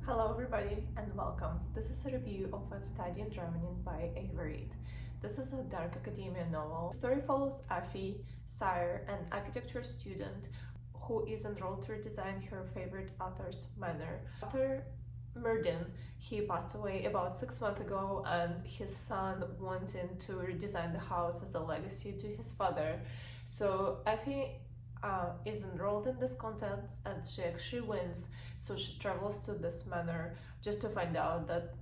Hello everybody and welcome. This is a review of A Study in Germany by Ava Reid. This is a dark academia novel. The story follows Effie Sire, an architecture student who is enrolled to redesign her favorite author's manor. Author Murdin, he passed away about 6 months ago, and his son wanted to redesign the house as a legacy to his father. So Effie is enrolled in this contest and she actually wins, so she travels to this manor just to find out that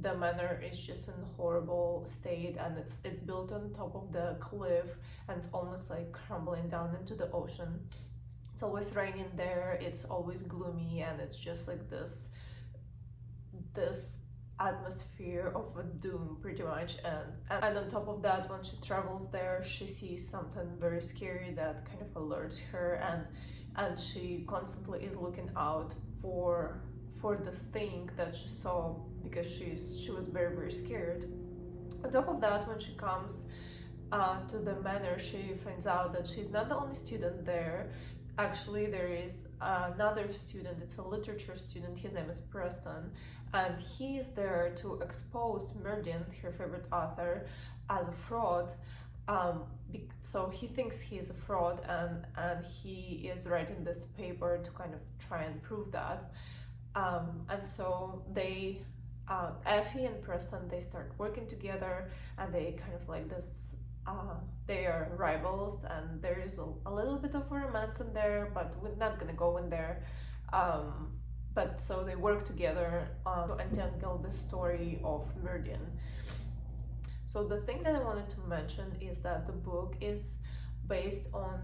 the manor is just in horrible state, and it's built on top of the cliff and it's almost like crumbling down into the ocean. It's always raining there, it's always gloomy, and it's just like this atmosphere of a doom pretty much. And on top of that, when she travels there, she sees something very scary that kind of alerts her, and she constantly is looking out for this thing that she saw, because she was very scared. On top of that, when she comes to the manor, she finds out that she's not the only student there. Actually, there is another student. It's a literature student. His name is Preston, and he is there to expose Murdin, her favorite author, as a fraud. So he thinks he is a fraud, and he is writing this paper to kind of try and prove that. And so they, Effie and Preston, they start working together, and they kind of like this. They are rivals, and there is a little bit of romance in there, but we're not gonna go in there. But so they work together to untangle the story of Murdin. So the thing that I wanted to mention is that the book is based on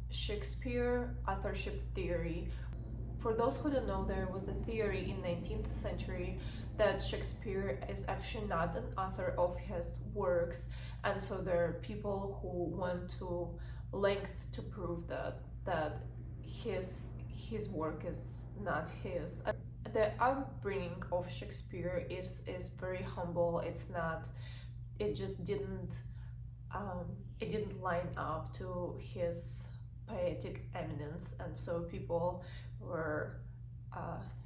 Shakespeare authorship theory. For those who don't know, there was a theory in 19th century that Shakespeare is actually not an author of his works, and so there are people who went to length to prove that his work is not his. The upbringing of Shakespeare is very humble. It just didn't line up to his poetic eminence, and so people were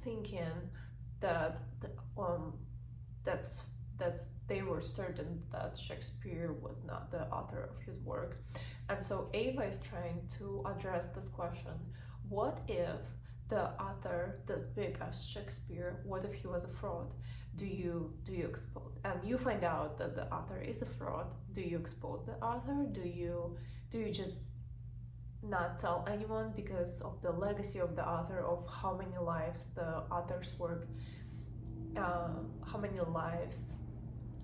thinking that they were certain that Shakespeare was not the author of his work. And so Ava is trying to address this question: what if the author this big as Shakespeare, what if he was a fraud? Do you expose, and you find out that the author is a fraud, do you expose the author? Do you just not tell anyone because of the legacy of the author, of how many lives the author's work, how many lives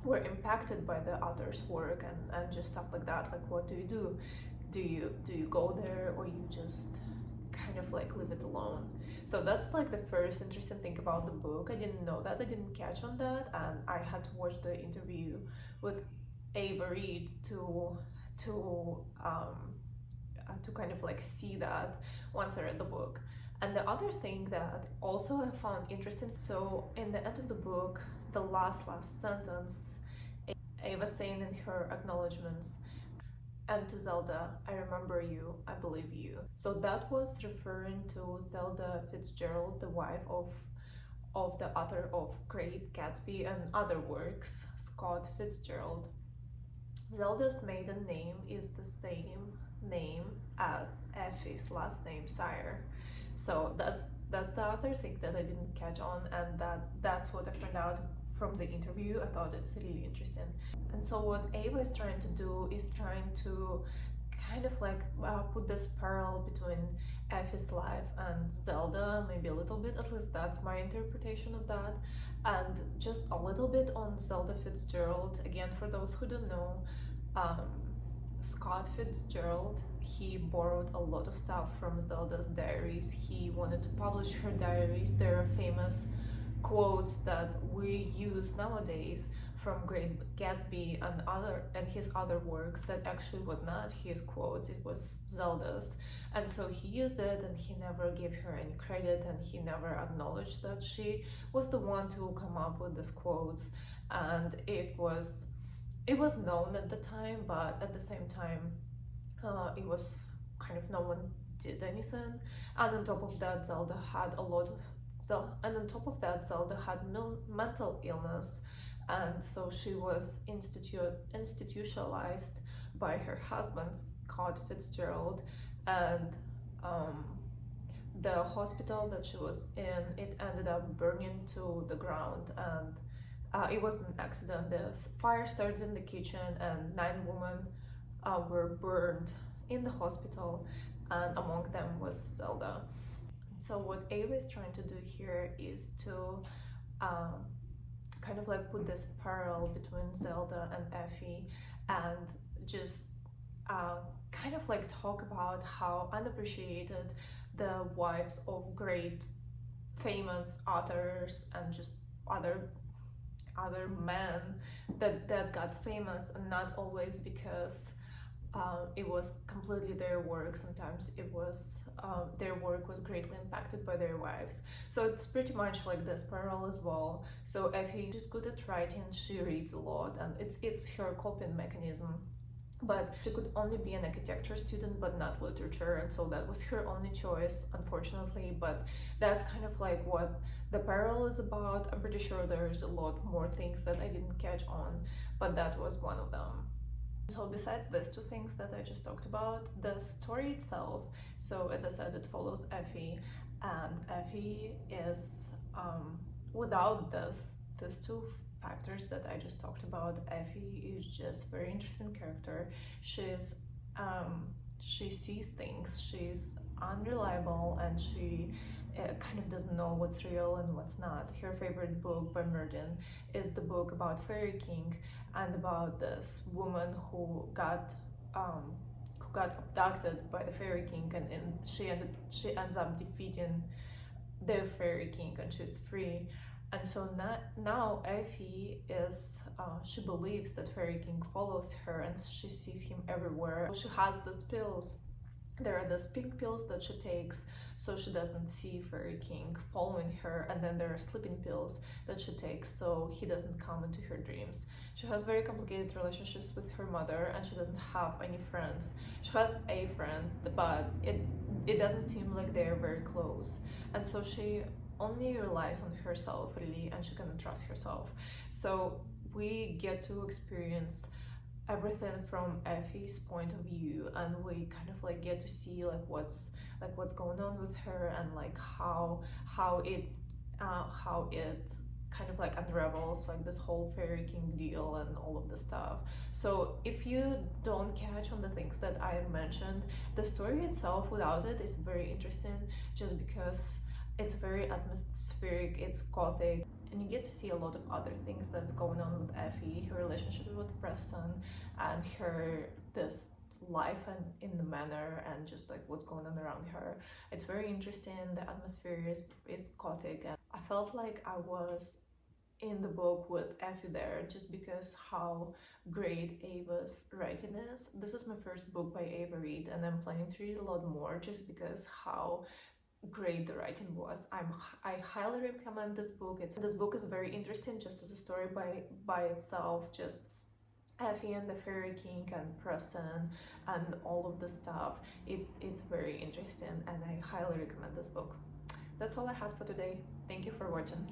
were impacted by the author's work, and just stuff like that? Like, what do? Do you go there, or you just kind of like leave it alone? So that's like the first interesting thing about the book. I didn't know that, I didn't catch on that, and I had to watch the interview with Ava Reid to kind of like see that once I read the book. And the other thing that also I found interesting, so in the end of the book, the last sentence, Ava saying in her acknowledgements, "And to Zelda, I remember you, I believe you." So that was referring to Zelda Fitzgerald, the wife of the author of Great Gatsby and other works, Scott Fitzgerald. Zelda's maiden name is the same name as Effie's last name, Sire. So that's the other thing that I didn't catch on, and that's what I found out from the interview. I thought it's really interesting. And so what Ava is trying to do is trying to kind of like put this parallel between Effie's life and Zelda, maybe a little bit, at least that's my interpretation of that, and just a little bit on Zelda Fitzgerald. Again, for those who don't know, Scott Fitzgerald, he borrowed a lot of stuff from Zelda's diaries. He wanted to publish her diaries. There are famous quotes that we use nowadays from Great Gatsby and his other works that actually was not his quotes, it was Zelda's. And so he used it, and he never gave her any credit, and he never acknowledged that she was the one to come up with these quotes. And it was known at the time, but at the same time it was kind of no one did anything. And on top of that, Zelda had a lot of So, and on top of that, Zelda had mental illness, and so she was institutionalized by her husband, Scott Fitzgerald, and um, the hospital that she was in, it ended up burning to the ground, and it was an accident. The fire started in the kitchen, and 9 women were burned in the hospital, and among them was Zelda. So what Ava is trying to do here is to kind of like put this parallel between Zelda and Effie, and just kind of like talk about how unappreciated the wives of great famous authors and just other men that got famous, and not always because it was completely their work. Sometimes it was their work was greatly impacted by their wives. So it's pretty much like this parallel as well. So Effie is good at writing, she reads a lot, and it's her coping mechanism. But she could only be an architecture student, but not literature, and so that was her only choice, unfortunately. But that's kind of like what the parallel is about. I'm pretty sure there's a lot more things that I didn't catch on, but that was one of them. So besides these two things that I just talked about, the story itself, so as I said, it follows Effie, and Effie is, without these two factors that I just talked about, Effie is just very interesting character. She sees things, she's unreliable, and she kind of doesn't know what's real and what's not. Her favorite book by Murden is the book about Fairy King, and about this woman who got abducted by the Fairy King, and she ends up defeating the Fairy King, and she's free. And so now Effie is, she believes that Fairy King follows her, and she sees him everywhere. She has these pills. There are these pink pills that she takes so she doesn't see Fairy King following her, and then there are sleeping pills that she takes so he doesn't come into her dreams. She has very complicated relationships with her mother, and she doesn't have any friends. She has a friend, but it doesn't seem like they're very close, and so she only relies on herself really, and she cannot trust herself. So we get to experience everything from Effie's point of view, and we kind of like get to see what's going on with her, and like how it kind of like unravels, like this whole Fairy King deal and all of this stuff. So if you don't catch on the things that I mentioned, the story itself without it is very interesting, just because it's very atmospheric, it's gothic, and you get to see a lot of other things that's going on with Effie, her relationship with Preston, and this life and in the manor, and just like what's going on around her. It's very interesting. The atmosphere is gothic, and I felt like I was in the book with Effie there, just because how great Ava's writing is. This is my first book by Ava Reid, and I'm planning to read a lot more, just because how great the writing was. I highly recommend this book. This book is very interesting just as a story by itself, just Effie and the Fairy King and Preston and all of the stuff. It's very interesting, and I highly recommend this book. That's all I had for today. Thank you for watching.